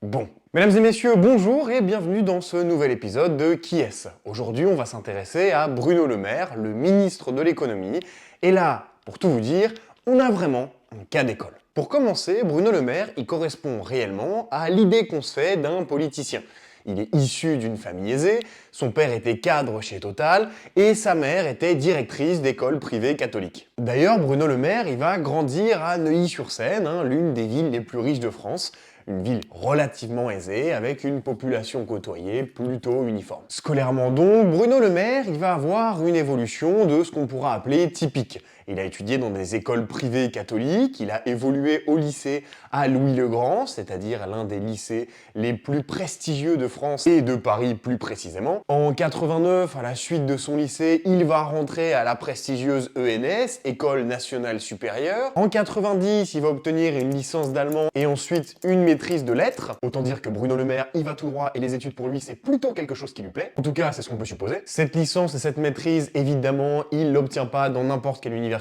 Bon, mesdames et messieurs, bonjour et bienvenue dans ce nouvel épisode de Qui est-ce? Aujourd'hui, on va s'intéresser à Bruno Le Maire, le ministre de l'économie. Et là, pour tout vous dire, on a vraiment un cas d'école. Pour commencer, Bruno Le Maire, il correspond réellement à l'idée qu'on se fait d'un politicien. Il est issu d'une famille aisée, son père était cadre chez Total et sa mère était directrice d'école privée catholique. D'ailleurs, Bruno Le Maire, il va grandir à Neuilly-sur-Seine, l'une des villes les plus riches de France, une ville relativement aisée avec une population côtoyée plutôt uniforme. Scolairement donc, Bruno Le Maire, il va avoir une évolution de ce qu'on pourra appeler typique. Il a étudié dans des écoles privées catholiques, il a évolué au lycée à Louis-le-Grand, c'est-à-dire l'un des lycées les plus prestigieux de France et de Paris plus précisément. En 89, à la suite de son lycée, il va rentrer à la prestigieuse ENS, École nationale supérieure. En 90, il va obtenir une licence d'allemand et ensuite une maîtrise de lettres. Autant dire que Bruno Le Maire, il va tout droit et les études pour lui, c'est plutôt quelque chose qui lui plaît. En tout cas, c'est ce qu'on peut supposer. Cette licence et cette maîtrise, évidemment, il l'obtient pas dans n'importe quelle université,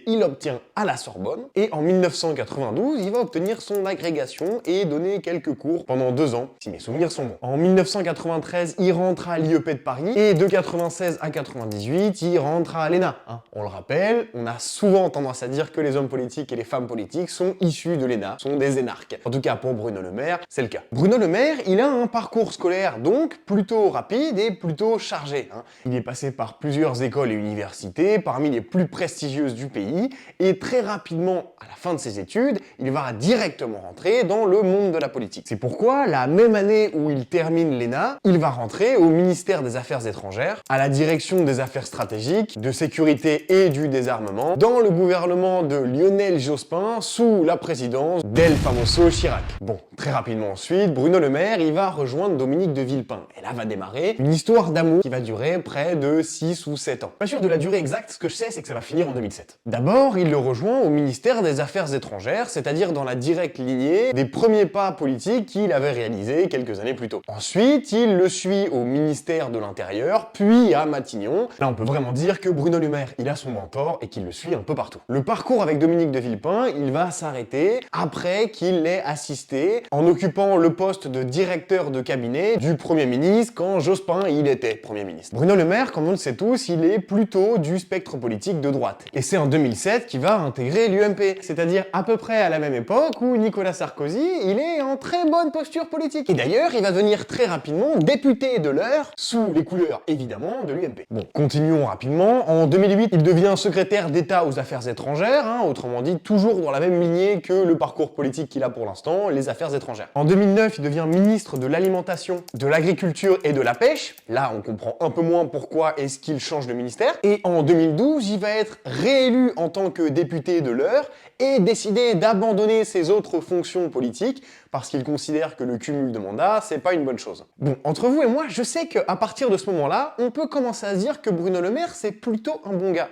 il l'obtient à la Sorbonne. Et en 1992, il va obtenir son agrégation et donner quelques cours pendant 2 ans, si mes souvenirs sont bons. En 1993, il rentre à l'IEP de Paris et de 96 à 98, il rentre à l'ENA. On le rappelle, on a souvent tendance à dire que les hommes politiques et les femmes politiques sont issus de l'ENA, sont des énarques. En tout cas, pour Bruno Le Maire, c'est le cas. Bruno Le Maire, il a un parcours scolaire donc plutôt rapide et plutôt chargé. Il est passé par plusieurs écoles et universités, parmi les plus prestigieuses du pays, et très rapidement, à la fin de ses études, il va directement rentrer dans le monde de la politique. C'est pourquoi, la même année où il termine l'ENA, il va rentrer au ministère des Affaires étrangères, à la direction des affaires stratégiques, de sécurité et du désarmement, dans le gouvernement de Lionel Jospin, sous la présidence d'El Famoso Chirac. Bon, très rapidement ensuite, Bruno Le Maire, il va rejoindre Dominique de Villepin. Et là va démarrer une histoire d'amour qui va durer près de 6 ou 7 ans. Pas sûr de la durée exacte, ce que je sais, c'est que ça va finir en 2007. D'abord, il le rejoint au ministère des Affaires étrangères, c'est-à-dire dans la directe lignée des premiers pas politiques qu'il avait réalisés quelques années plus tôt. Ensuite, il le suit au ministère de l'Intérieur, puis à Matignon. Là, on peut vraiment dire que Bruno Le Maire, il a son mentor et qu'il le suit un peu partout. Le parcours avec Dominique de Villepin, il va s'arrêter après qu'il l'ait assisté en occupant le poste de directeur de cabinet du Premier ministre quand Jospin, il était Premier ministre. Bruno Le Maire, comme on le sait tous, il est plutôt du spectre politique de droite. Et c'est en 2007 qu'il va intégrer l'UMP, c'est-à-dire à peu près à la même époque où Nicolas Sarkozy, il est en très bonne posture politique. Et d'ailleurs, il va devenir très rapidement député de l'Eure, sous les couleurs évidemment de l'UMP. Bon, continuons rapidement. En 2008, il devient secrétaire d'État aux Affaires étrangères, autrement dit toujours dans la même lignée que le parcours politique qu'il a pour l'instant, les Affaires étrangères. En 2009, il devient ministre de l'Alimentation, de l'Agriculture et de la Pêche. Là, on comprend un peu moins pourquoi est-ce qu'il change de ministère. Et en 2012, il va être réélu en tant que député de l'Eure et décider d'abandonner ses autres fonctions politiques parce qu'il considère que le cumul de mandats, c'est pas une bonne chose. Bon, entre vous et moi, je sais qu'à partir de ce moment-là, on peut commencer à se dire que Bruno Le Maire, c'est plutôt un bon gars.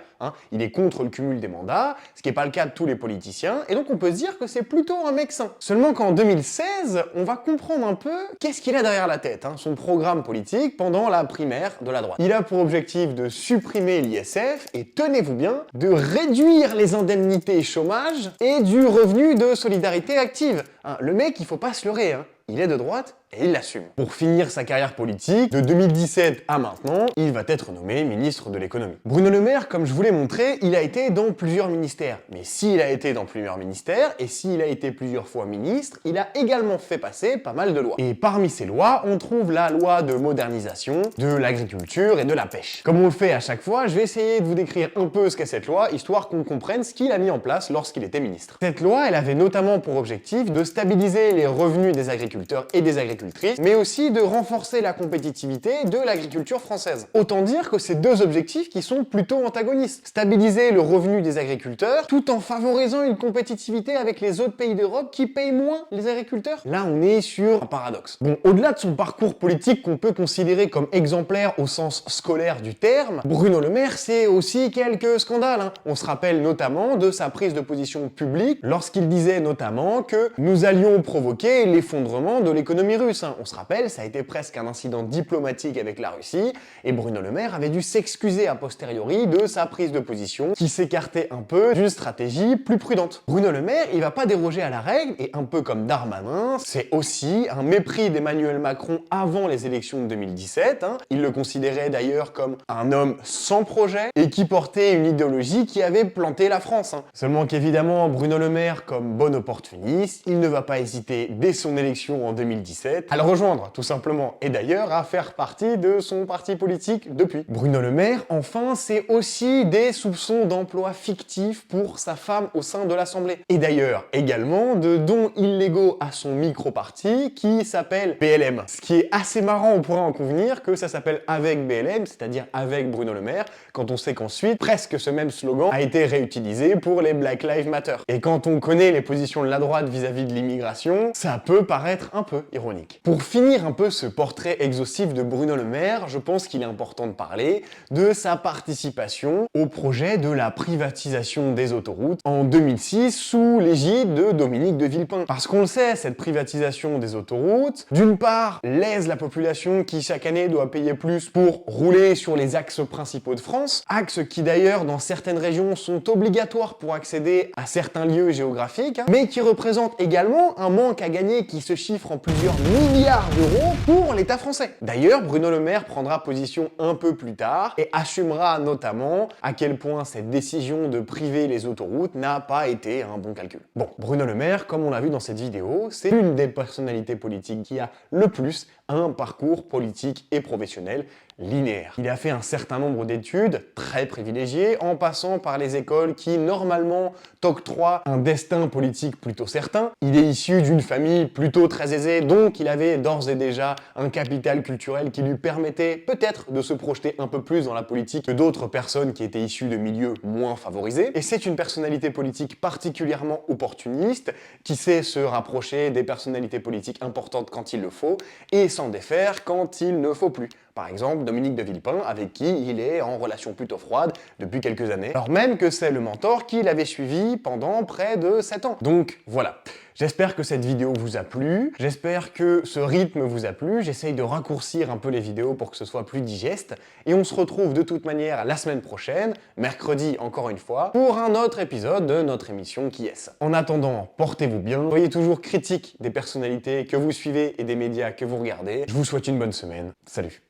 Il est contre le cumul des mandats, ce qui n'est pas le cas de tous les politiciens, et donc on peut se dire que c'est plutôt un mec sain. Seulement qu'en 2016, on va comprendre un peu qu'est-ce qu'il a derrière la tête, son programme politique pendant la primaire de la droite. Il a pour objectif de supprimer l'ISF et, tenez-vous bien, de réduire les indemnités chômage et du revenu de solidarité active. Le mec, il faut pas se leurrer, il est de droite et il l'assume. Pour finir sa carrière politique, de 2017 à maintenant, il va être nommé ministre de l'économie. Bruno Le Maire, comme je vous l'ai montré, il a été dans plusieurs ministères. Mais s'il a été dans plusieurs ministères, et s'il a été plusieurs fois ministre, il a également fait passer pas mal de lois. Et parmi ces lois, on trouve la loi de modernisation de l'agriculture et de la pêche. Comme on le fait à chaque fois, je vais essayer de vous décrire un peu ce qu'est cette loi, histoire qu'on comprenne ce qu'il a mis en place lorsqu'il était ministre. Cette loi, elle avait notamment pour objectif de stabiliser les revenus des agriculteurs et des agricultrices, mais aussi de renforcer la compétitivité de l'agriculture française. Autant dire que c'est deux objectifs qui sont plutôt antagonistes. Stabiliser le revenu des agriculteurs, tout en favorisant une compétitivité avec les autres pays d'Europe qui payent moins les agriculteurs. Là, on est sur un paradoxe. Bon, au-delà de son parcours politique qu'on peut considérer comme exemplaire au sens scolaire du terme, Bruno Le Maire, c'est aussi quelques scandales. On se rappelle notamment de sa prise de position publique lorsqu'il disait notamment que nous allions provoquer l'effondrement l'effondrement de l'économie russe. On se rappelle, ça a été presque un incident diplomatique avec la Russie, et Bruno Le Maire avait dû s'excuser a posteriori de sa prise de position, qui s'écartait un peu d'une stratégie plus prudente. Bruno Le Maire, il va pas déroger à la règle, et un peu comme Darmanin, c'est aussi un mépris d'Emmanuel Macron avant les élections de 2017. Il le considérait d'ailleurs comme un homme sans projet, et qui portait une idéologie qui avait planté la France. Seulement qu'évidemment, Bruno Le Maire, comme bon opportuniste, il ne va pas hésiter dès son élection en 2017 à le rejoindre, tout simplement, et d'ailleurs à faire partie de son parti politique depuis. Bruno Le Maire, enfin, c'est aussi des soupçons d'emploi fictif pour sa femme au sein de l'Assemblée. Et d'ailleurs, également, de dons illégaux à son micro-parti qui s'appelle BLM. Ce qui est assez marrant, on pourrait en convenir, que ça s'appelle avec BLM, c'est-à-dire avec Bruno Le Maire, quand on sait qu'ensuite, presque ce même slogan a été réutilisé pour les Black Lives Matter. Et quand on connaît les positions de la droite vis-à-vis de l'immigration, ça peut paraître un peu ironique. Pour finir un peu ce portrait exhaustif de Bruno Le Maire, je pense qu'il est important de parler de sa participation au projet de la privatisation des autoroutes en 2006 sous l'égide de Dominique de Villepin. Parce qu'on le sait, cette privatisation des autoroutes, d'une part, lèse la population qui chaque année doit payer plus pour rouler sur les axes principaux de France, axes qui d'ailleurs dans certaines régions sont obligatoires pour accéder à certains lieux géographiques, mais qui représentent également un manque à gagner qui se chiffre en plusieurs milliards d'euros pour l'État français. D'ailleurs, Bruno Le Maire prendra position un peu plus tard et assumera notamment à quel point cette décision de priver les autoroutes n'a pas été un bon calcul. Bon, Bruno Le Maire, comme on l'a vu dans cette vidéo, c'est l'une des personnalités politiques qui a le plus un parcours politique et professionnel linéaire. Il a fait un certain nombre d'études très privilégiées en passant par les écoles qui normalement t'octroient un destin politique plutôt certain. Il est issu d'une famille plutôt très aisée, donc il avait d'ores et déjà un capital culturel qui lui permettait peut-être de se projeter un peu plus dans la politique que d'autres personnes qui étaient issues de milieux moins favorisés. Et c'est une personnalité politique particulièrement opportuniste qui sait se rapprocher des personnalités politiques importantes quand il le faut et s'en défaire quand il ne faut plus. Par exemple, Dominique de Villepin, avec qui il est en relation plutôt froide depuis quelques années, alors même que c'est le mentor qu'il avait suivi pendant près de 7 ans. Donc voilà. J'espère que cette vidéo vous a plu, j'espère que ce rythme vous a plu, j'essaye de raccourcir un peu les vidéos pour que ce soit plus digeste, et on se retrouve de toute manière la semaine prochaine, mercredi encore une fois, pour un autre épisode de notre émission Qui est-ce. En attendant, portez-vous bien, soyez toujours critiques des personnalités que vous suivez et des médias que vous regardez. Je vous souhaite une bonne semaine, salut.